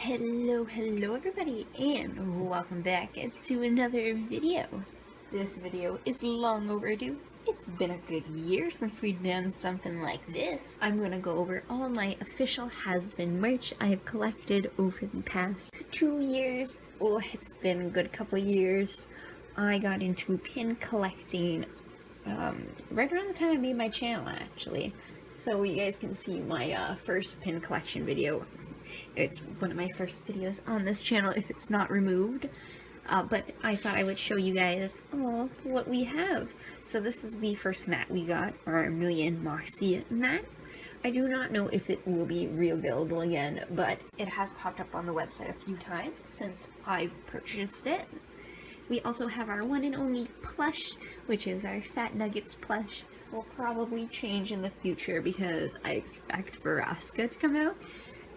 Hello everybody, and welcome back to another video. This video is long overdue. It's been a good year since we've done something like this. I'm gonna go over all my official Hazbin merch I have collected over the past 2 years. Oh, it's been a good couple years. I got into pin collecting right around the time I made my channel, actually. So you guys can see my first pin collection video. It's one of my first videos on this channel if it's not removed. But I thought I would show you guys what we have. So this is the first mat we got, our Million Moxie mat. I do not know if it will be re-available again, but it has popped up on the website a few times since I purchased it. We also have our one and only plush, which is our Fat Nuggets plush. Will probably change in the future because I expect Vraska to come out.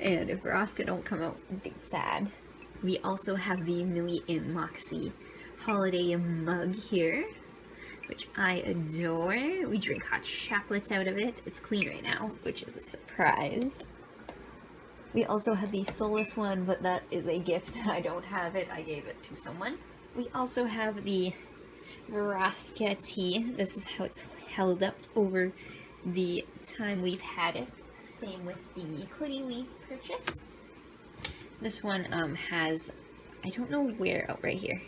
And if Vraska don't come out, I'm big sad. We also have the Million Moxie holiday mug here, which I adore. We drink hot chocolate out of it. It's clean right now, which is a surprise. We also have the Soulless one, but that is a gift. I don't have it. I gave it to someone. We also have the Vraska tee. This is how it's held up over the time we've had it. Same with the hoodie we purchased. This one has, I don't know where, oh, right here.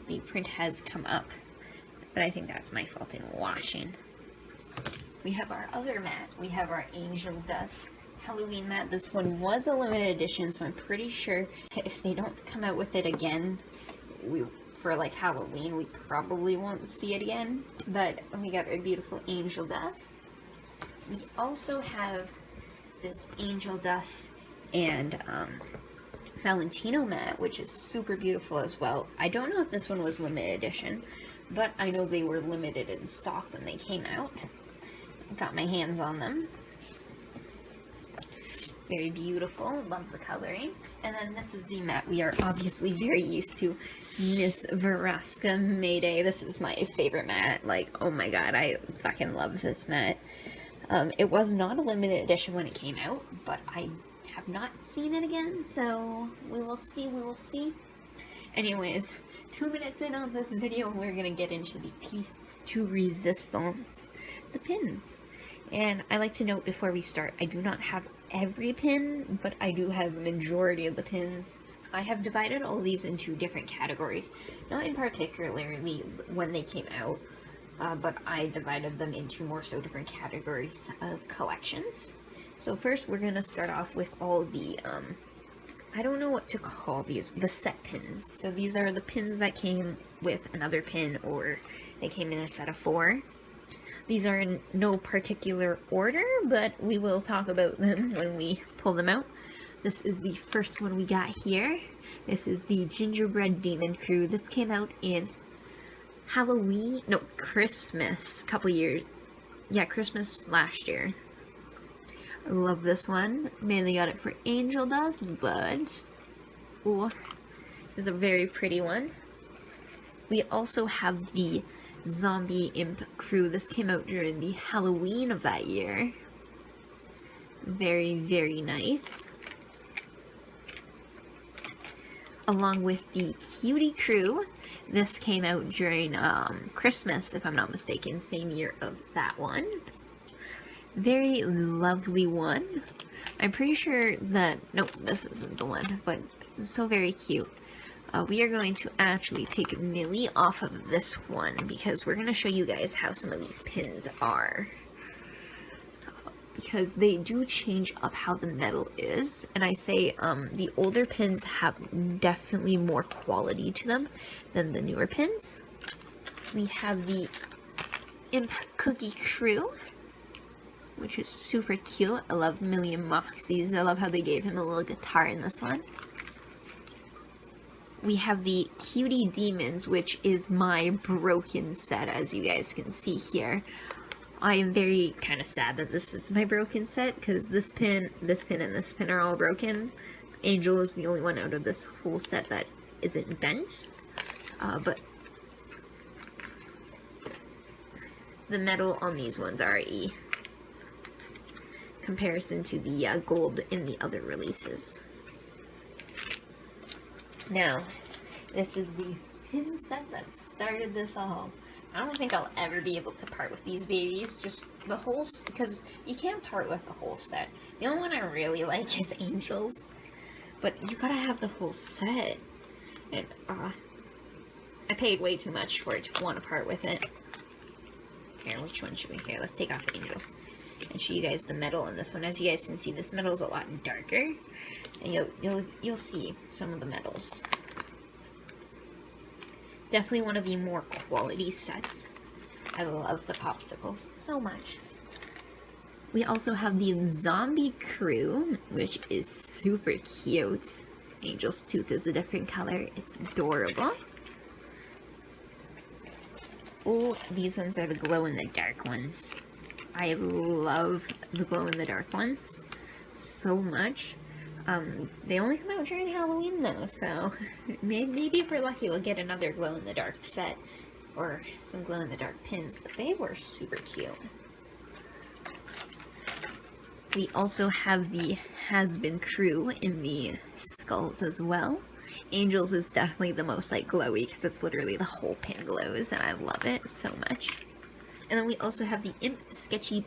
The print has come up, but I think that's my fault in washing. We have our other mat. We have our Angel Dust Halloween mat. This one was a limited edition, so I'm pretty sure if they don't come out with it again, for like Halloween, we probably won't see it again. But we got our beautiful Angel Dust. We also have this Angel Dust and Valentino mat, which is super beautiful as well. I don't know if this one was limited edition, but I know they were limited in stock when they came out. Got my hands on them. Very beautiful, love the coloring. And then this is the mat we are obviously very used to, Miss Vraska Mayday. This is my favorite mat. Like, oh my god, I fucking love this mat. It was not a limited edition when it came out, but I have not seen it again, so we will see. Anyways, 2 minutes in on this video, we're gonna get into the piece de resistance, the pins. And I like to note before we start, I do not have every pin, but I do have the majority of the pins. I have divided all these into different categories, not in particularly when they came out, but I divided them into more so different categories of collections. So first we're going to start off with all the, I don't know what to call these, the set pins. So these are the pins that came with another pin, or they came in a set of 4. These are in no particular order, but we will talk about them when we pull them out. This is the first one we got here. This is the Gingerbread Demon Crew. This came out in Christmas a couple years. Yeah, Christmas last year. I love this one. Mainly got it for Angel Dust, but oh, it's a very pretty one. We also have the Zombie Imp Crew. This came out during the Halloween of that year. Very, very nice. Along with the Cutie Crew. This came out during Christmas, if I'm not mistaken, same year of that one. Very lovely one. I'm pretty sure that, nope, this isn't the one, but it's so very cute. We are going to actually take Millie off of this one because we're going to show you guys how some of these pins are. Because they do change up how the metal is, and I say the older pins have definitely more quality to them than the newer pins. We have the Imp Cookie Crew, which is super cute. I love Million Moxies. I love how they gave him a little guitar in this one. We have the Cutie Demons, which is my broken set, as you guys can see here. I am very kind of sad that this is my broken set, because this pin, and this pin are all broken. Angel is the only one out of this whole set that isn't bent. But the metal on these ones are a comparison to the gold in the other releases. Now, this is the pin set that started this all. I don't think I'll ever be able to part with these babies, just the whole, because you can't part with the whole set. The only one I really like is Angels, but you gotta have the whole set, and I paid way too much for it to want to part with it. Here, which one should we, here, let's take off Angels, and show you guys the metal on this one. As you guys can see, this metal is a lot darker, and you'll see some of the metals. Definitely one of the more quality sets. I love the popsicles so much. We also have the zombie crew, which is super cute. Angel's tooth is a different color. It's adorable. Oh, these ones are the glow-in-the-dark ones. I love the glow-in-the-dark ones so much. They only come out during Halloween though, so maybe if we're lucky we'll get another glow-in-the-dark set or some glow-in-the-dark pins, but they were super cute. We also have the Hazbin crew in the skulls as well. Angels is definitely the most like glowy because it's literally the whole pin glows, and I love it so much. And then we also have the Imp Sketchy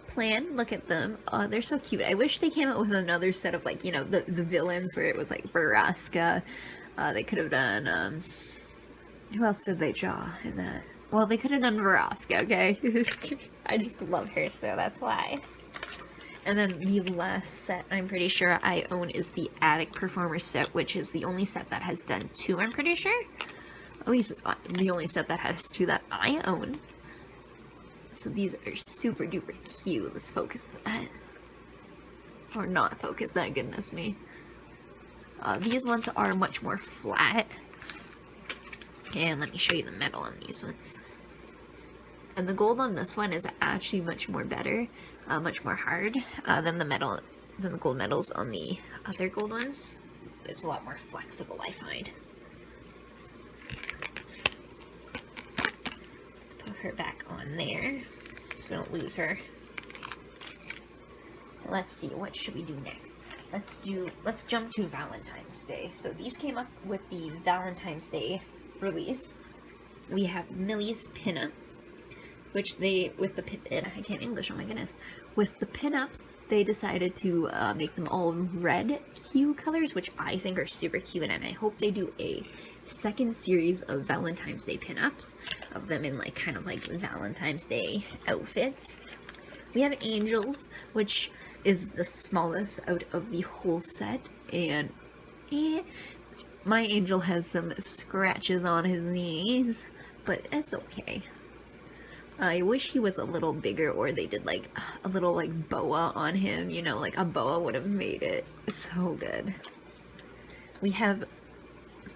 Plan. Look at them. Oh, they're so cute. I wish they came out with another set of, like, you know, the villains where it was like Veraska. They could have done, who else did they draw in that? Well, they could have done Veraska, okay? I just love her, so that's why. And then the last set I'm pretty sure I own is the Attic Performer set, which is the only set that has done 2, I'm pretty sure. At least the only set that has 2 that I own. So these are super duper cute. Let's focus that. Or not focus that, goodness me. These ones are much more flat. And let me show you the metal on these ones. And the gold on this one is actually much more better, much more hard than the gold metals on the other gold ones. It's a lot more flexible, I find. Put her back on there so we don't lose her. Let's see, what should we do next? Let's jump to Valentine's Day. So these came up with the Valentine's Day release. We have Millie's pinup, which I can't English, oh my goodness. With the pinups, they decided to make them all red hue colors, which I think are super cute, and I hope they do a second series of Valentine's Day pinups of them in like kind of like Valentine's Day outfits. We have Angels, which is the smallest out of the whole set, and my Angel has some scratches on his knees, but it's okay. I wish he was a little bigger, or they did like a little like boa on him, you know, like a boa would have made it so good. We have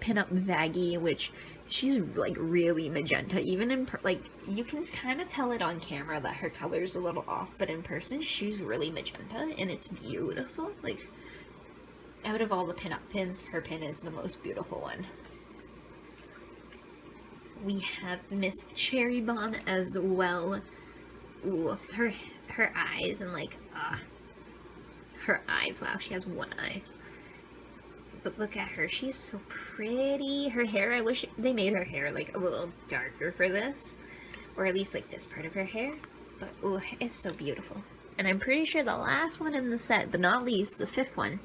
Pinup Vaggie, which she's like really magenta, even in like you can kind of tell it on camera that her color's a little off, but in person she's really magenta and it's beautiful. Like, out of all the pinup pins, her pin is the most beautiful one. We have Miss Cherry Bomb as well. Ooh, her eyes, and like her eyes, wow, she has one eye. But look at her, she's so pretty. Her hair, I wish they made her hair like a little darker for this, or at least like this part of her hair. But oh, it's so beautiful. And I'm pretty sure the last one in the set, but not least, the 5th one,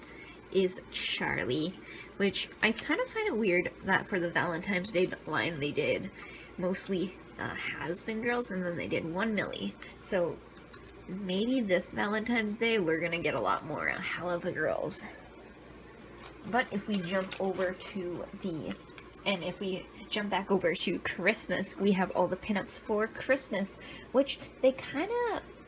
is Charlie, which I kind of find it weird that for the Valentine's Day line they did mostly Hazbin girls, and then they did one Millie. So maybe this Valentine's Day we're gonna get a lot more Helluva girls. But if we jump over to if we jump back over to Christmas, we have all the pinups for Christmas, which they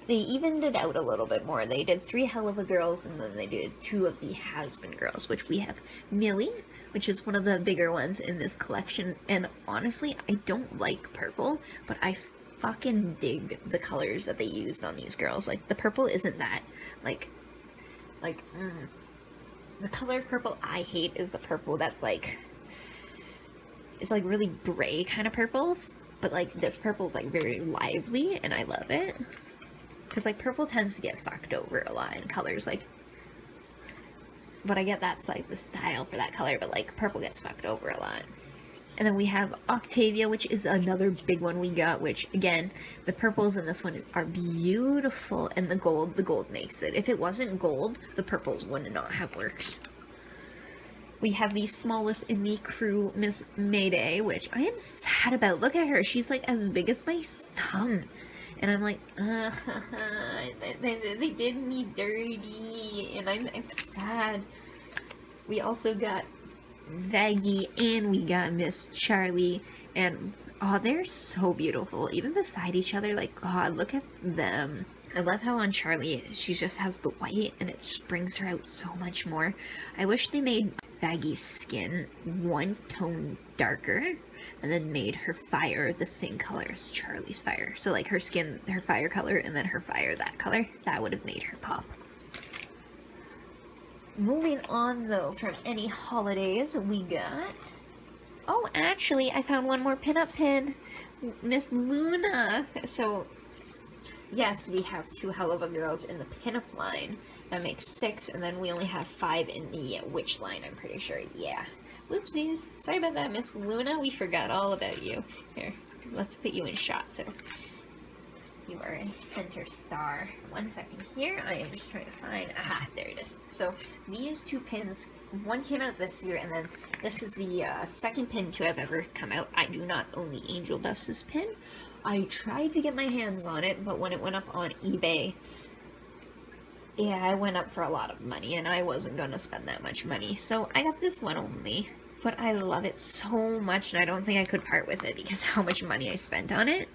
evened it out a little bit more. They did 3 Helluva girls, and then they did 2 of the Hazbin girls, which we have Millie, which is one of the bigger ones in this collection. And honestly, I don't like purple, but I fucking dig the colors that they used on these girls. Like, the purple isn't that, the color purple I hate is the purple that's like, it's like really gray kind of purples, but like this purple's like very lively, and I love it. Because like purple tends to get fucked over a lot in colors. Like but I get that's like the style for that color, but like purple gets fucked over a lot. And then we have Octavia, which is another big one we got, which again, the purples in this one are beautiful, and the gold makes it. If it wasn't gold, the purples would not have worked. We have the smallest in the crew, Miss Mayday, which I am sad about. Look at her, she's like as big as my thumb. And I'm like, they did me dirty, and I'm sad. We also got Vaggie, and we got Miss Charlie, and oh, they're so beautiful, even beside each other. Like, God, look at them. I love how on Charlie she just has the white, and it just brings her out so much more. I wish they made Vaggie's skin one tone darker, and then made her fire the same color as Charlie's fire. So like her skin, her fire color, and then her fire that color. That would have made her pop. Moving on, though, from any holidays, we got... Oh, actually, I found one more pinup pin. Miss Luna. So, yes, we have 2 Helluva girls in the pinup line. That makes 6, and then we only have 5 in the witch line, I'm pretty sure. Yeah. Whoopsies. Sorry about that, Miss Luna. We forgot all about you. Here, let's put you in shot, so... You are a center star. 1 second here. I am just trying to find... Aha, there it is. So, these 2 pins, one came out this year, and then this is the second pin to have ever come out. I do not own the Angel Dust's pin. I tried to get my hands on it, but when it went up on eBay, yeah, I went up for a lot of money, and I wasn't going to spend that much money. So, I got this one only. But I love it so much, and I don't think I could part with it because how much money I spent on it.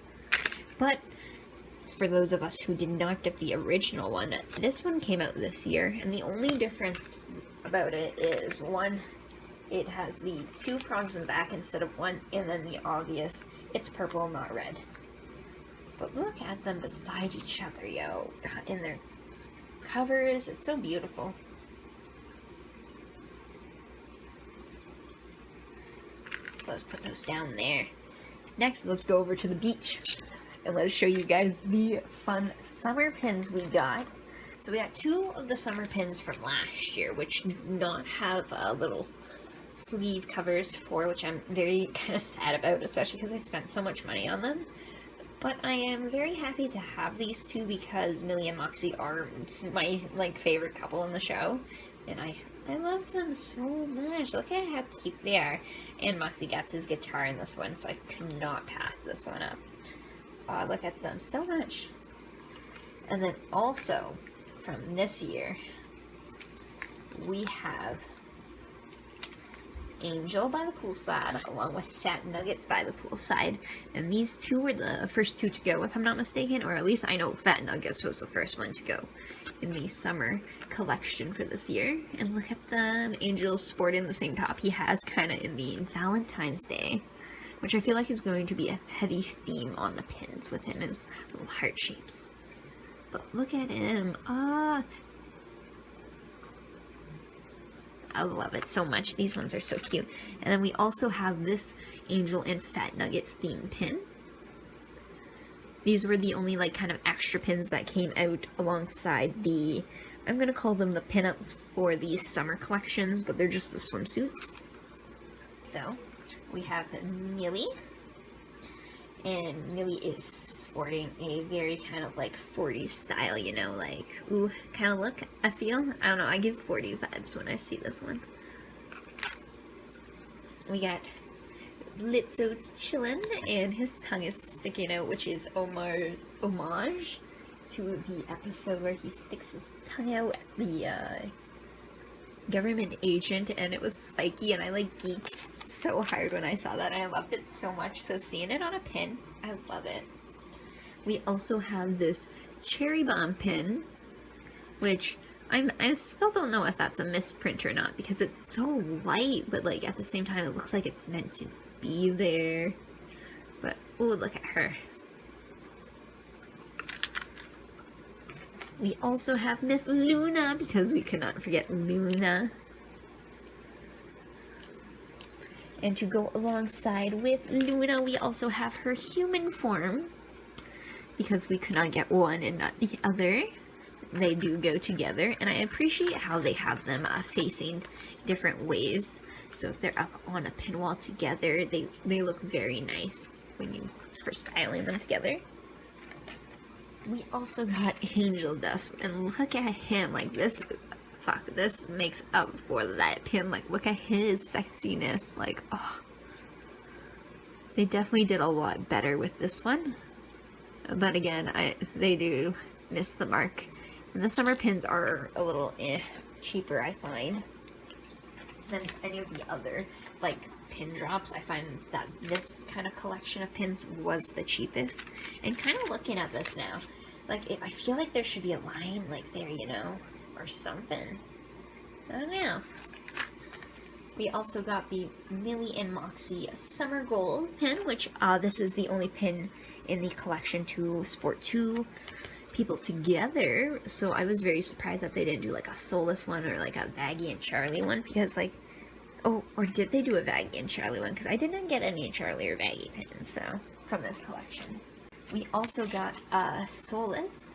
But... for those of us who did not get the original one, this one came out this year, and the only difference about it is, one, it has the 2 prongs in the back instead of 1, and then the obvious, it's purple, not red. But look at them beside each other, yo, in their covers. It's so beautiful. So let's put those down there. Next, let's go over to the beach. And let's show you guys the fun summer pins we got. So we got 2 of the summer pins from last year, which do not have little sleeve covers for, which I'm very kind of sad about, especially because I spent so much money on them. But I am very happy to have these 2 because Millie and Moxie are my favorite couple in the show. And I love them so much. Look at how cute they are. And Moxie gets his guitar in this one, so I could not pass this one up. Oh, look at them so much. And then also, from this year, we have Angel by the poolside, along with Fat Nuggets by the poolside. And these 2 were the first 2 to go, if I'm not mistaken, or at least I know Fat Nuggets was the first one to go in the summer collection for this year. And look at them. Angel's sporting the same top he has kind of in the Valentine's Day, which I feel like is going to be a heavy theme on the pins with him, is little heart shapes. But look at him. Ah, I love it so much. These ones are so cute. And then we also have this Angel and Fat Nuggets theme pin. These were the only kind of extra pins that came out alongside the, I'm gonna call them the pinups for the summer collections, but they're just the swimsuits. So we have Millie, and Millie is sporting a very kind of 40s style, you know, ooh, kind of look, I feel. I don't know, I give 40 vibes when I see this one. We got Blitzo chillin', and his tongue is sticking out, which is homage to the episode where he sticks his tongue out at the government agent, and it was spiky, and I geeked so hard when I saw that, and I loved it so much. So seeing it on a pin, I love it. We also have this cherry bomb pin, which I still don't know if that's a misprint or not, because it's so light, but at the same time it looks like it's meant to be there. But oh, look at her. We also have Miss Luna, because we could not forget Luna. And to go alongside with Luna, we also have her human form, because we could not get one and not the other. they do go together, and I appreciate how they have them facing different ways. So if they're up on a pin wall together, they look very nice when you for styling them together. We also got Angel Dust, and look at him, like this, fuck, this makes up for that pin. Like, look at his sexiness, like, oh. They definitely did a lot better with this one. But again, they do miss the mark. And the summer pins are a little cheaper, I find, than any of the other, like, pin drops. I find that this kind of collection of pins was the cheapest. And kind of looking at this now, like, I feel like there should be a line, like, there, you know, or something. I don't know. We also got the Millie and Moxie Summer Gold pin, which, this is the only pin in the collection to sport two people together. So I was very surprised that they didn't do, like, a Soulless one or, like, a Vaggie and Charlie one, because, like, oh, or did they do a Vaggie and Charlie one? Because I didn't get any Charlie or Vaggie pins, so, from this collection. We also got, Soulless.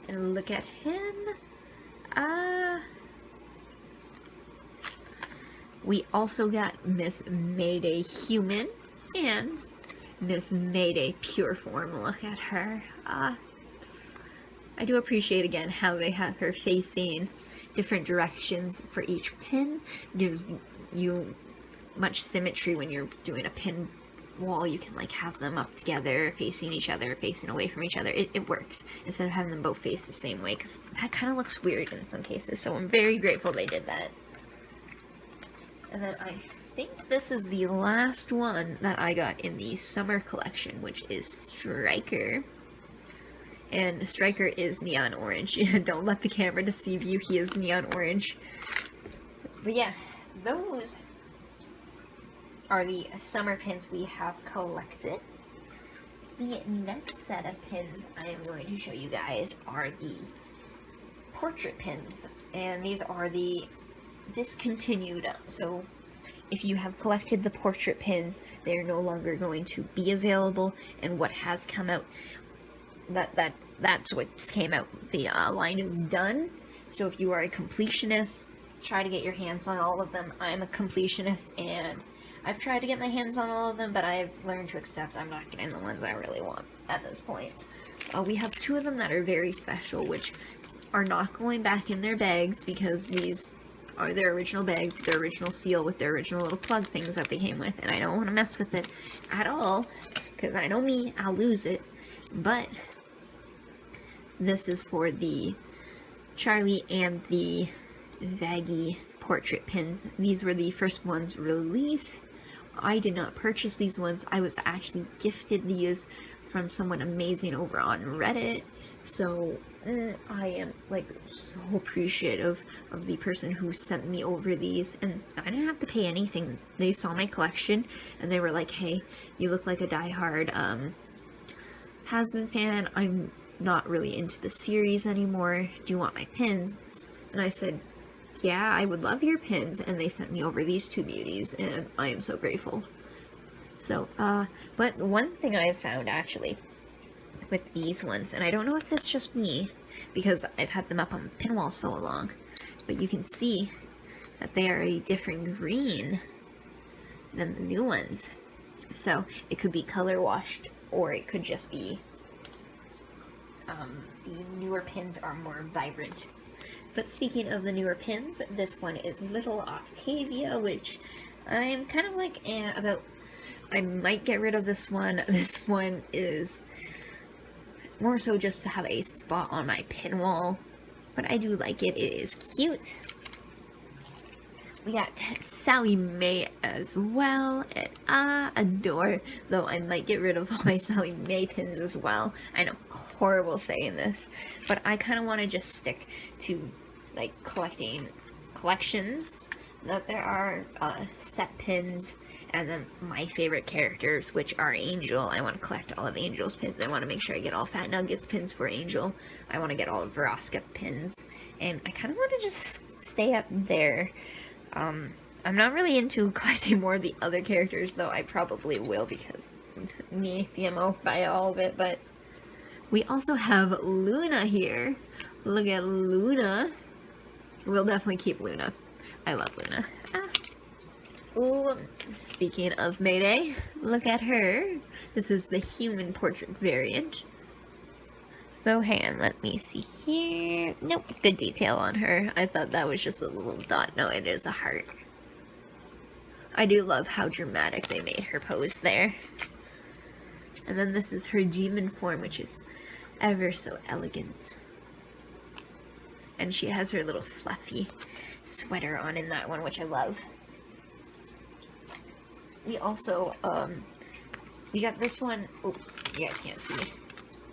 And look at him. We also got Miss Mayday Human and Miss Mayday Pure Form. Look at her. I do appreciate, again, how they have her facing different directions for each pin. Gives you much symmetry when you're doing a pin wall. You can, like, have them up together, facing each other, facing away from each other. It works, instead of having them both face the same way, because that kind of looks weird in some cases. So I'm very grateful they did that. And then I think this is the last one that I got in the summer collection, which is Striker. And Striker is neon orange. Don't let the camera deceive you, he is neon orange. But yeah, those are the summer pins we have collected. The next set of pins I am going to show you guys are the portrait pins. And these are the discontinued, so if you have collected the portrait pins, they're no longer going to be available, and what has come out, that's what came out. The line is done. So if you are a completionist, try to get your hands on all of them. I'm a completionist, and I've tried to get my hands on all of them, but I've learned to accept I'm not getting the ones I really want at this point. We have two of them that are very special, which are not going back in their bags, because these are their original bags, their original seal with their original little plug things that they came with, and I don't want to mess with it at all, because I know me, I'll lose it. But this is for the Charlie and the Vaggie portrait pins. These were the first ones released. I did not purchase these ones. I was actually gifted these from someone amazing over on Reddit. So I am, like, so appreciative of the person who sent me over these, and I didn't have to pay anything. They saw my collection and they were like, hey, you look like a diehard Hazbin fan. I'm not really into the series anymore. Do you want my pins? And I said, yeah, I would love your pins. And they sent me over these two beauties, and I am so grateful. So, but one thing I found, actually, with these ones, and I don't know if it's just me, because I've had them up on the pin wall so long, but you can see that they are a different green than the new ones. So it could be color washed, or it could just be the newer pins are more vibrant. But speaking of the newer pins, this one is Little Octavia, which I'm kind of like about. I might get rid of this one. This one is more so just to have a spot on my pin wall, but I do like it. It is cute. We got Sally Mae as well, and I adore, though I might get rid of all my Sally Mae pins as well. I know, horrible saying this, but I kind of want to just stick to, like, collecting collections that there are set pins, and then my favorite characters, which are Angel. I want to collect all of Angel's pins. I want to make sure I get all Fat Nuggets pins for Angel. I want to get all of Veroska pins, and I kind of want to just stay up there. I'm not really into collecting more of the other characters, though I probably will, because me, FMO, buy all of it, but We also have Luna here. Look at Luna. We'll definitely keep Luna. I love Luna. Ah. Ooh, speaking of Mayday, look at her. This is the human portrait variant. So hang on, let me see here. Nope, good detail on her. I thought that was just a little dot. No, it is a heart. I do love how dramatic they made her pose there. And then this is her demon form, which is ever so elegant. And she has her little fluffy sweater on in that one, which I love. We also, we got this one. Oh, you guys can't see.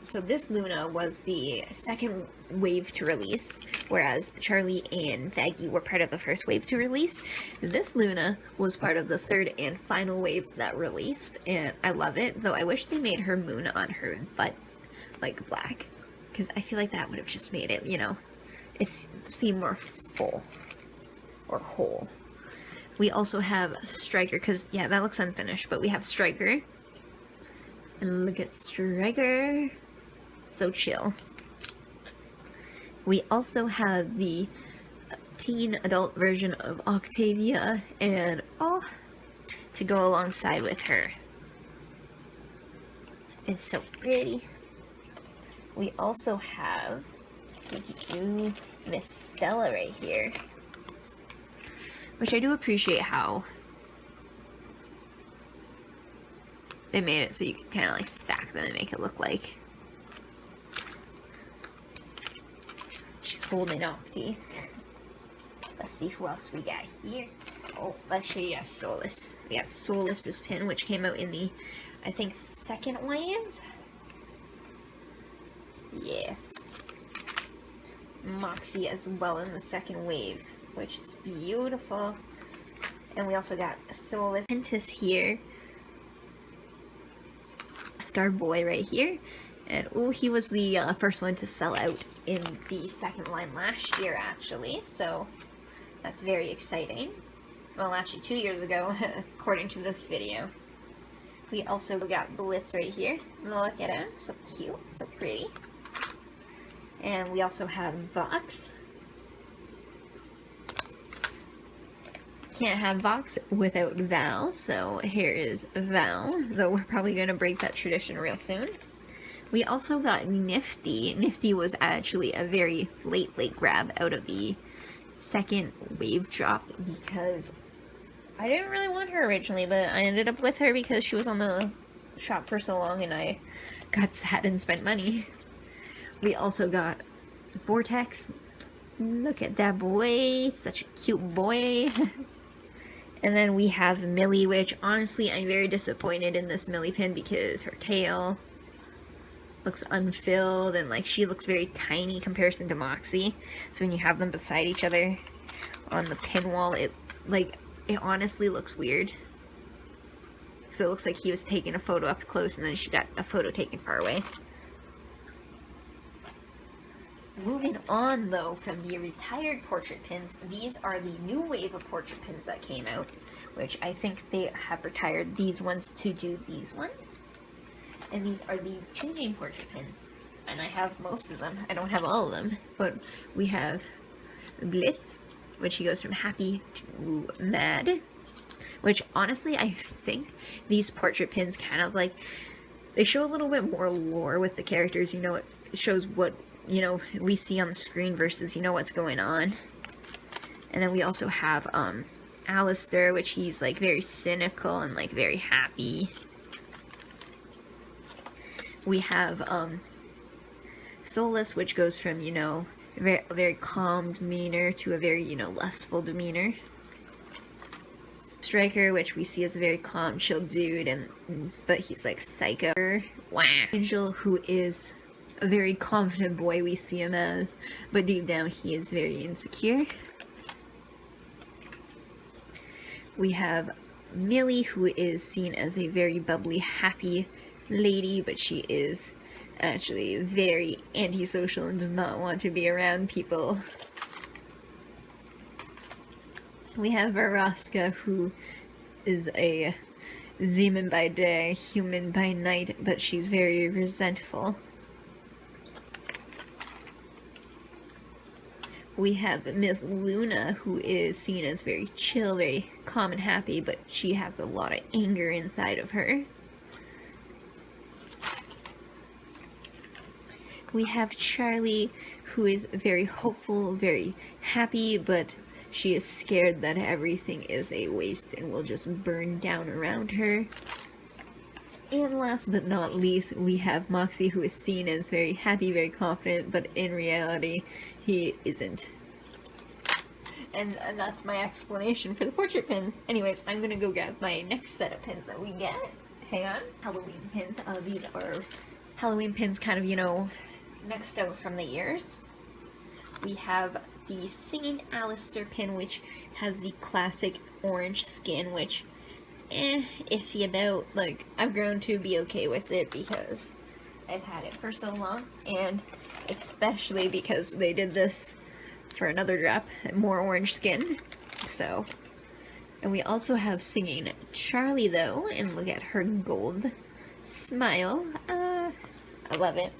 So this Luna was the second wave to release, whereas Charlie and Vaggie were part of the first wave to release. This Luna was part of the third and final wave that released, and I love it, though I wish they made her moon on her butt, like, black, because I feel like that would have just made it, you know, it seem more full, or whole. We also have Striker, because, yeah, that looks unfinished, but we have Striker. And look at Striker. So chill. We also have the teen adult version of Octavia, and, oh, to go alongside with her. It's so pretty. We also have Miss Stella right here. Which I do appreciate how they made it so you can kind of like stack them and make it look like she's holding Octi. Let's see who else we got here. Oh, let's show you guys Solus. We got Solus's pin, which came out in the, I think, second wave? Yes. Moxie as well in the second wave, which is beautiful. And we also got Solus Pentis here. Scar Boy right here. And oh, he was the first one to sell out in the second line last year, actually. So that's very exciting. Well, actually 2 years ago, according to this video. We also got Blitz right here. Look at him. So cute. So pretty. And we also have Vox. Can't have Vox without Val, so here is Val, though we're probably going to break that tradition real soon. We also got Nifty. Nifty was actually a very late grab out of the second wave drop because I didn't really want her originally, but I ended up with her because she was on the shop for so long and I got sad and spent money. We also got Vortex. Look at that boy, such a cute boy. And then we have Millie, which honestly I'm very disappointed in this Millie pin because her tail looks unfilled and like she looks very tiny in comparison to Moxie. So when you have them beside each other on the pin wall, it honestly looks weird. So it looks like he was taking a photo up close and then she got a photo taken far away. Moving on, though, from the retired portrait pins, these are the new wave of portrait pins that came out, which I think they have retired these ones to do these ones. And these are the changing portrait pins. And I have most of them. I don't have all of them. But we have Blitz, which he goes from happy to mad. Which, honestly, I think these portrait pins kind of like, they show a little bit more lore with the characters. You know, it shows what, you know, we see on the screen versus, you know, what's going on. And then we also have, Alistair, which he's, like, very cynical and, like, very happy. We have, Solus, which goes from, you know, a very calm demeanor to a very, you know, lustful demeanor. Striker, which we see as a very calm, chill dude, but he's, like, psycho. Wow. Angel, who is a very confident boy we see him as, but deep down he is very insecure. We have Millie, who is seen as a very bubbly, happy lady, but she is actually very antisocial and does not want to be around people. We have Varaska, who is a demon by day, human by night, but she's very resentful. We have Miss Luna, who is seen as very chill, very calm and happy, but she has a lot of anger inside of her. We have Charlie, who is very hopeful, very happy, but she is scared that everything is a waste and will just burn down around her. And last but not least, we have Moxie, who is seen as very happy, very confident, but in reality, he isn't. And that's my explanation for the portrait pins. Anyways, I'm gonna go grab my next set of pins that we get. Hang on. Halloween pins. These are Halloween pins, kind of, you know, mixed out from the ears. We have the Singing Alistair pin, which has the classic orange skin, which iffy about. Like, I've grown to be okay with it because I've had it for so long, and especially because they did this for another drop, more orange skin. So, and we also have Singing Charlie though, and look at her gold smile. I love it.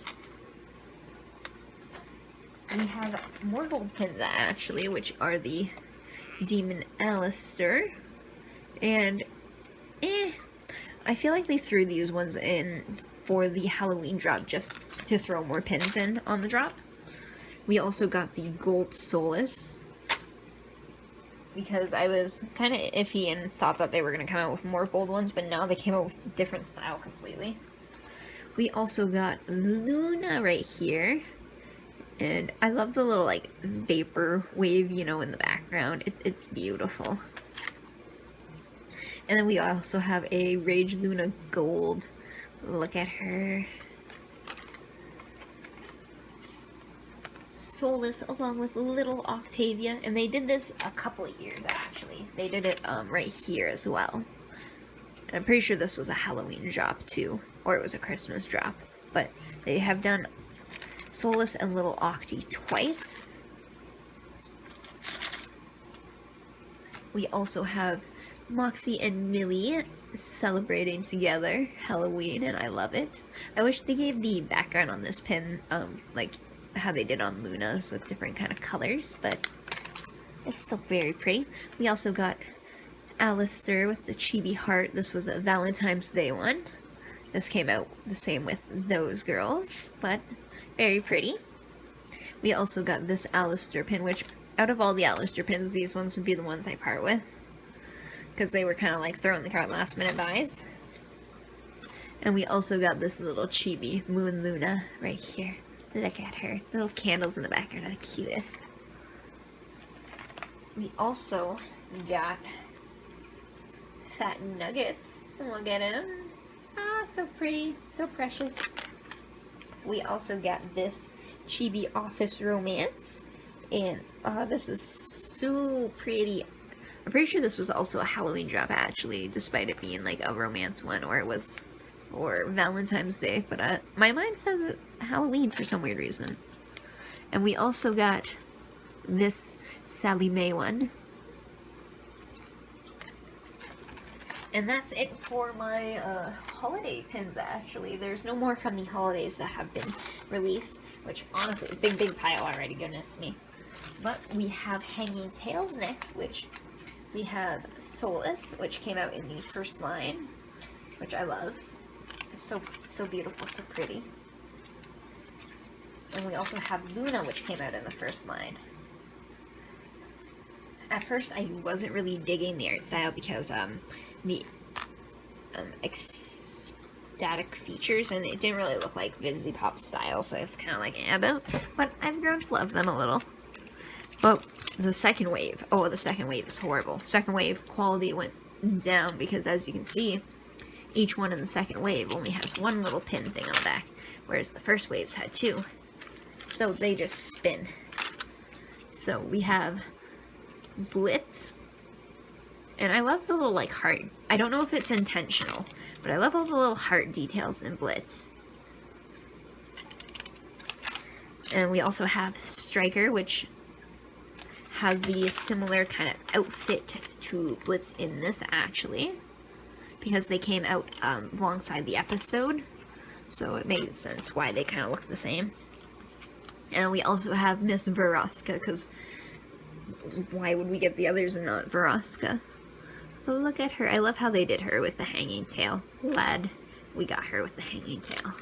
We have more gold pins actually, which are the Demon Alistair, and I feel like they threw these ones in for the Halloween drop just to throw more pins in on the drop. We also got the Gold Solace, because I was kind of iffy and thought that they were going to come out with more gold ones, but now they came out with a different style completely. We also got Luna right here, and I love the little like vapor wave, you know, in the background. It's beautiful. And then we also have a Rage Luna Gold. Look at her. Solace along with little Octavia, and they did this a couple of years actually. They did it right here as well. And I'm pretty sure this was a Halloween drop too, or it was a Christmas drop. But they have done Solace and little Octi twice. We also have Moxie and Millie celebrating together Halloween, and I love it. I wish they gave the background on this pin like how they did on Luna's with different kind of colors, but it's still very pretty. We also got Alistair with the Chibi heart. This was a Valentine's Day one. This came out the same with those girls, but very pretty. We also got this Alistair pin, which out of all the Alistair pins, these ones would be the ones I part with, because they were kind of like throwing the cart last minute buys. And we also got this little Chibi Moon Luna right here. Look at her. Little candles in the background are the cutest. We also got Fat Nuggets. Look at him. Ah, so pretty. So precious. We also got this Chibi Office Romance. And this is so pretty. I'm pretty sure this was also a Halloween drop actually, despite it being like a romance one, or Valentine's Day, but my mind says it Halloween for some weird reason. And we also got this Sally Mae one. And that's it for my holiday pins actually. There's no more from the holidays that have been released, which honestly, big pile already, goodness me. But we have Hanging Tails next, which we have Solace, which came out in the first line, which I love. It's so beautiful, so pretty. And we also have Luna, which came out in the first line. At first, I wasn't really digging the art style because the ecstatic features, and it didn't really look like Vizzy Pop style, so I was kind of like about. But I've grown to love them a little. But the second wave, the second wave is horrible. Second wave quality went down because, as you can see, each one in the second wave only has one little pin thing on the back, whereas the first waves had two. So they just spin. So we have Blitz, and I love the little like heart. I don't know if it's intentional, but I love all the little heart details in Blitz. And we also have Striker, which has the similar kind of outfit to Blitz in this actually, because they came out alongside the episode, so it made sense why they kind of look the same. And we also have Miss Veroska, because why would we get the others and not Veroska? But look at her. I love how they did her with the hanging tail. Glad we got her with the hanging tail.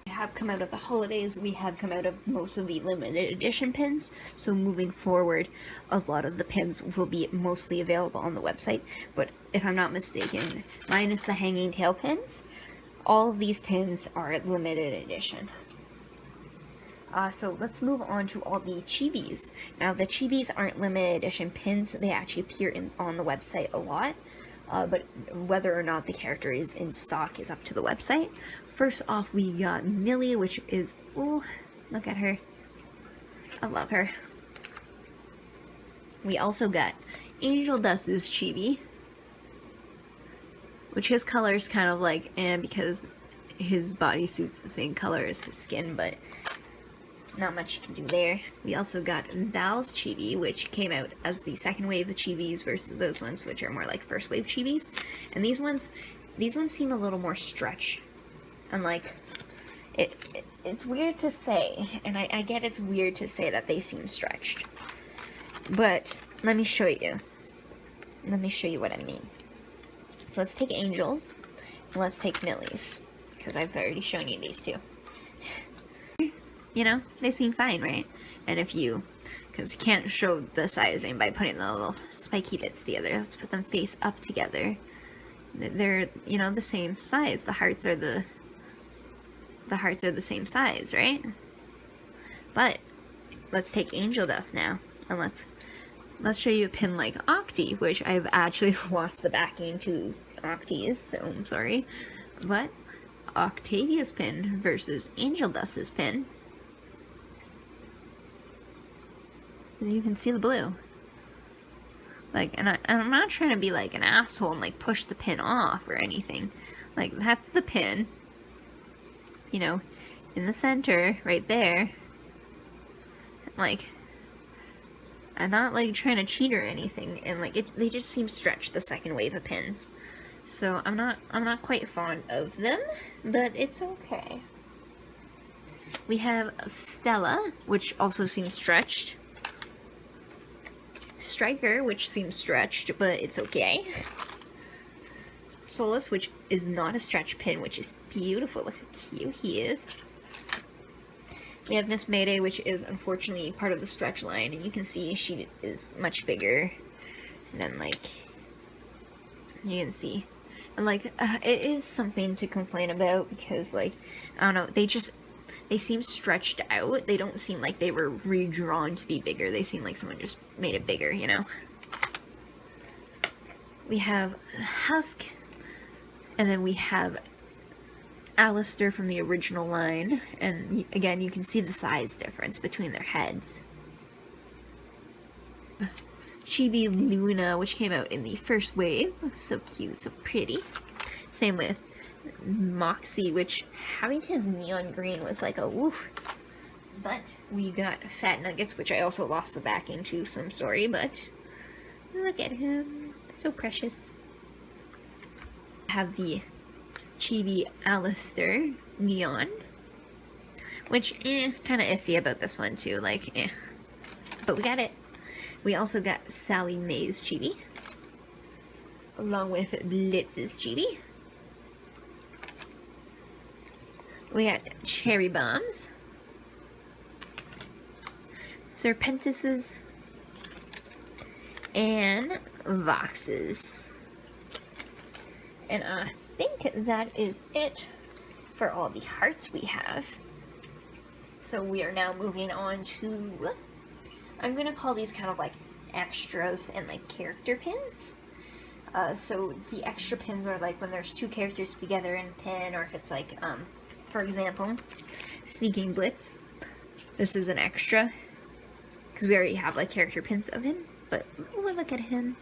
We have come out of the holidays. We have come out of most of the limited edition pins. So moving forward, a lot of the pins will be mostly available on the website. But if I'm not mistaken, minus the hanging tail pins, all of these pins are limited edition. So let's move on to all the Chibis. Now the Chibis aren't limited edition pins, they actually appear on the website a lot. But whether or not the character is in stock is up to the website. First off, we got Millie, which is, oh, look at her. I love her. We also got Angel Dust's Chibi, which his color is kind of like, because his bodysuit's the same color as his skin, but not much you can do there. We also got Val's Chibi, which came out as the second wave of Chibis versus those ones, which are more like first wave Chibis. And these ones seem a little more stretch. And like, it's weird to say, and I get it's weird to say that they seem stretched. But let me show you. Let me show you what I mean. So let's take Angel's, and let's take Millie's, because I've already shown you these two. You know, they seem fine, right? And if you, because you can't show the sizing by putting the little spiky bits together. Let's put them face up together. They're, you know, the same size. The hearts are the same size, right? But let's take Angel Dust now, and let's show you a pin like Octi, which I've actually lost the backing to Octi's, so I'm sorry. But Octavia's pin versus Angel Dust's pin. You can see the blue. Like, and I'm not trying to be like an asshole and like push the pin off or anything. Like, that's the pin, you know, in the center right there. Like, I'm not like trying to cheat or anything, and like they just seem stretched, the second wave of pins. So I'm not quite fond of them, but it's okay. We have Stella, which also seems stretched. Striker, which seems stretched, but it's okay. Solus, which is not a stretch pin, which is beautiful. Look how cute he is. We have Miss Mayday, which is unfortunately part of the stretch line, and you can see she is much bigger than, like, you can see. And, like, it is something to complain about, because, like, I don't know, they seem stretched out. They don't seem like they were redrawn to be bigger. They seem like someone just made it bigger, you know? We have Husk, and then we have Alistair from the original line, and again, you can see the size difference between their heads. Chibi Luna, which came out in the first wave. So cute, so pretty. Same with Moxie, which having his neon green was like a woof. But we got Fat Nuggets, which I also lost the backing to, so I'm sorry, but look at him. So precious. Have the Chibi Alistair Neon, which, kind of iffy about this one too, like, but we got it. We also got Sally Mae's Chibi, along with Blitz's Chibi. We got Cherry Bombs, Serpentis's, and Vox's. And I think that is it for all the hearts we have. So we are now moving on to, I'm gonna call these kind of like extras and like character pins. So the extra pins are like when there's two characters together in a pin, or if it's like, for example, Sneaking Blitz. This is an extra, because we already have like character pins of him, but look at him.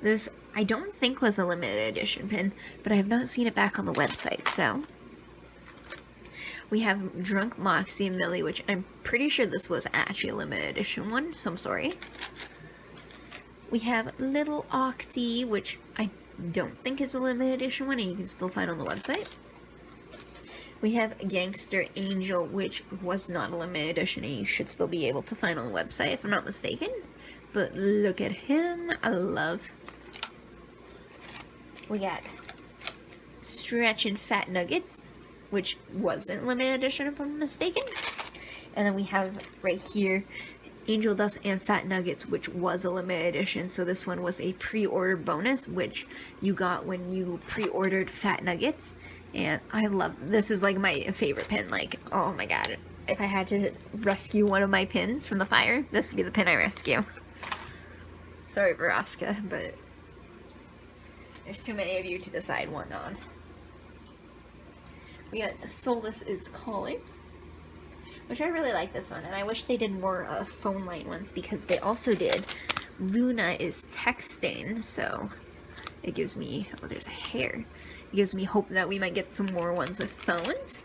This, I don't think was a limited edition pin, but I have not seen it back on the website, so. We have Drunk Moxie and Millie, which I'm pretty sure this was actually a limited edition one, so I'm sorry. We have Little Octi, which I don't think is a limited edition one, and you can still find on the website. We have Gangster Angel, which was not a limited edition, and you should still be able to find on the website if I'm not mistaken. But look at him. I love. We got Stretch and Fat Nuggets, which wasn't limited edition if I'm not mistaken. And then we have right here Angel Dust and Fat Nuggets, which was a limited edition. So this one was a pre-order bonus, which you got when you pre-ordered Fat Nuggets. And I love, this is like my favorite pin. Like, oh my god, if I had to rescue one of my pins from the fire, this would be the pin I rescue. Sorry, Veroska, but there's too many of you to decide one on. We got Soulless is Calling, which I really like this one, and I wish they did more phone line ones, because they also did Luna is Texting, so it gives me, oh, there's a hair. It gives me hope that we might get some more ones with phones.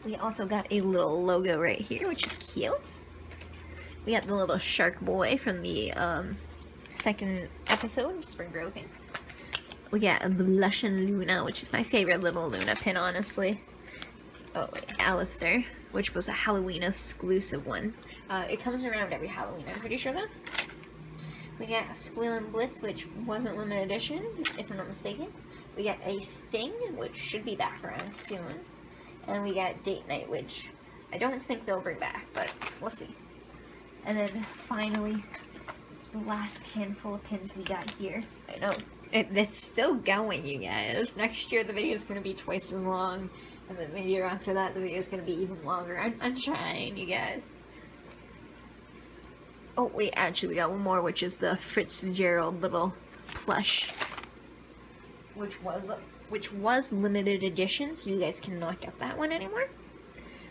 We also got a little logo right here, which is cute. We got the little shark boy from the second episode, Spring Broken. We got a Blushin' Luna, which is my favorite little Luna pin, honestly. Oh, wait, Alistair, which was a Halloween exclusive one. It comes around every Halloween, I'm pretty sure, though. We got Squill and Blitz, which wasn't limited edition, if I'm not mistaken. We got a Thing, which should be back around soon. And we got Date Night, which I don't think they'll bring back, but we'll see. And then finally, the last handful of pins we got here. I know, it's still going, you guys. Next year the video is going to be twice as long, and then the year after that the video is going to be even longer. I'm trying, you guys. Oh wait, actually we got one more, which is the Fitzgerald little plush, which was limited edition, so you guys cannot get that one anymore.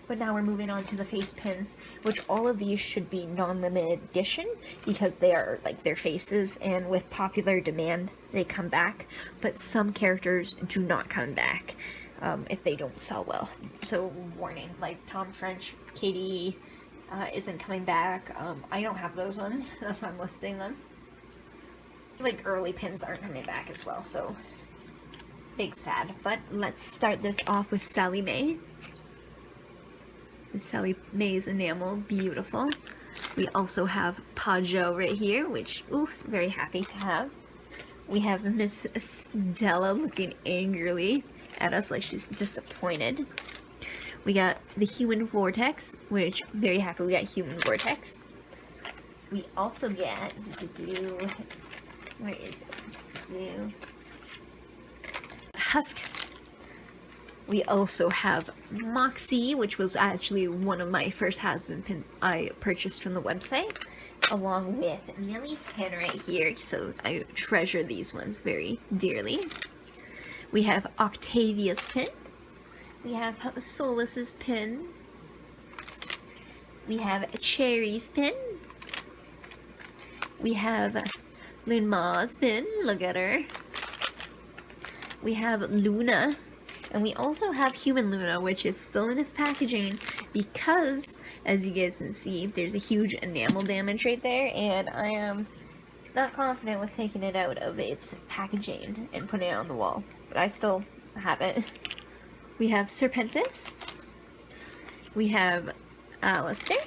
But now we're moving on to the face pins, which all of these should be non-limited edition, because they are like their faces, and with popular demand they come back, but some characters do not come back if they don't sell well. So warning, like Tom French, Katie isn't coming back. I don't have those ones, that's why I'm listing them. Like early pins aren't coming back as well, so big sad. But let's start this off with Sally Mae. Sally Mae's enamel, beautiful. We also have Pajo right here, which, ooh, very happy to have. We have Miss Stella looking angrily at us like she's disappointed. We got the Human Vortex, which, very happy we got Human Vortex. We also get, where is it? Husk. We also have Moxie, which was actually one of my first Hazbin pins I purchased from the website, along with Millie's pin right here, so I treasure these ones very dearly. We have Octavia's pin. We have Soulless's pin. We have Cherry's pin. We have Lin Ma's pin, look at her. We have Luna. And we also have Human Luna, which is still in its packaging, because, as you guys can see, there's a huge enamel damage right there, and I am not confident with taking it out of its packaging and putting it on the wall. But I still have it. We have Serpentis. We have Alistair.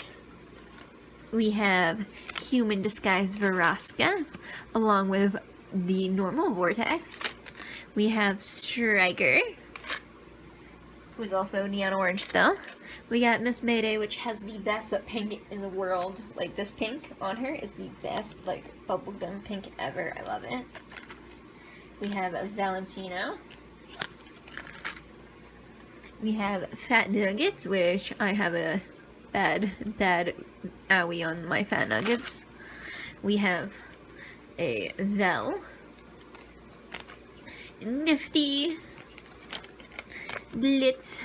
We have Human Disguised Veroska, along with the normal Vortex. We have Striker, who's also neon orange still. We got Miss Mayday, which has the best pink in the world. Like, this pink on her is the best, like, bubblegum pink ever. I love it. We have Valentino. We have Fat Nuggets, which I have a bad owie on my Fat Nuggets. We have a Vel. Nifty. Blitz,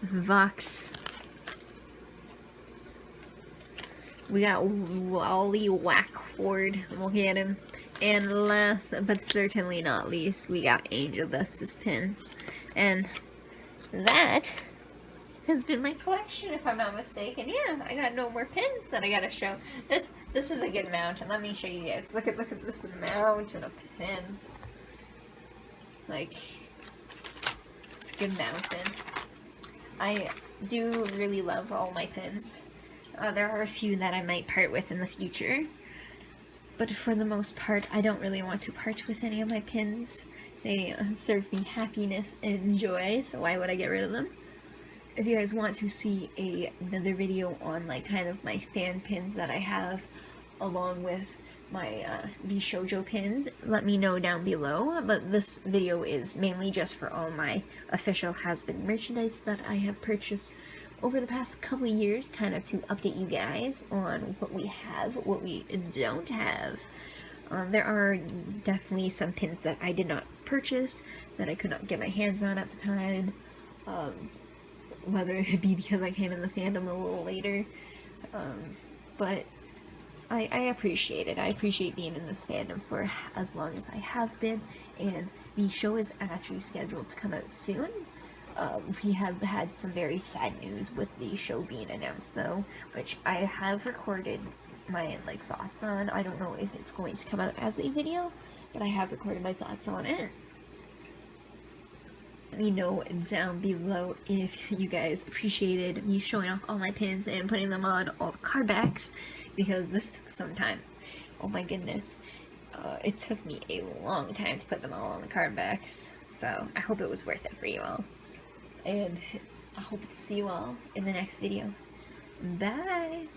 Vox. We got Wally Wackford, look at him. And last but certainly not least, we got Angel Dust's pin. And that has been my collection, if I'm not mistaken. Yeah, I got no more pins that I gotta show. This is a good mountain. Let me show you guys. Look at this mountain of pins. Like, good mountain. I do really love all my pins. There are a few that I might part with in the future, but for the most part, I don't really want to part with any of my pins. They serve me happiness and joy, so why would I get rid of them? If you guys want to see another video on like kind of my fan pins that I have, along with my V-Shoujo pins, let me know down below. But this video is mainly just for all my official Hazbin merchandise that I have purchased over the past couple of years, kind of to update you guys on what we have, what we don't have. There are definitely some pins that I did not purchase, that I could not get my hands on at the time, whether it be because I came in the fandom a little later, but I appreciate it. I appreciate being in this fandom for as long as I have been, and the show is actually scheduled to come out soon. We have had some very sad news with the show being announced though, which I have recorded my thoughts on. I don't know if it's going to come out as a video, but I have recorded my thoughts on it. Let me know down below if you guys appreciated me showing off all my pins and putting them on all the card backs, because this took some time. Oh my goodness. It took me a long time to put them all on the card backs, so I hope it was worth it for you all. And I hope to see you all in the next video. Bye!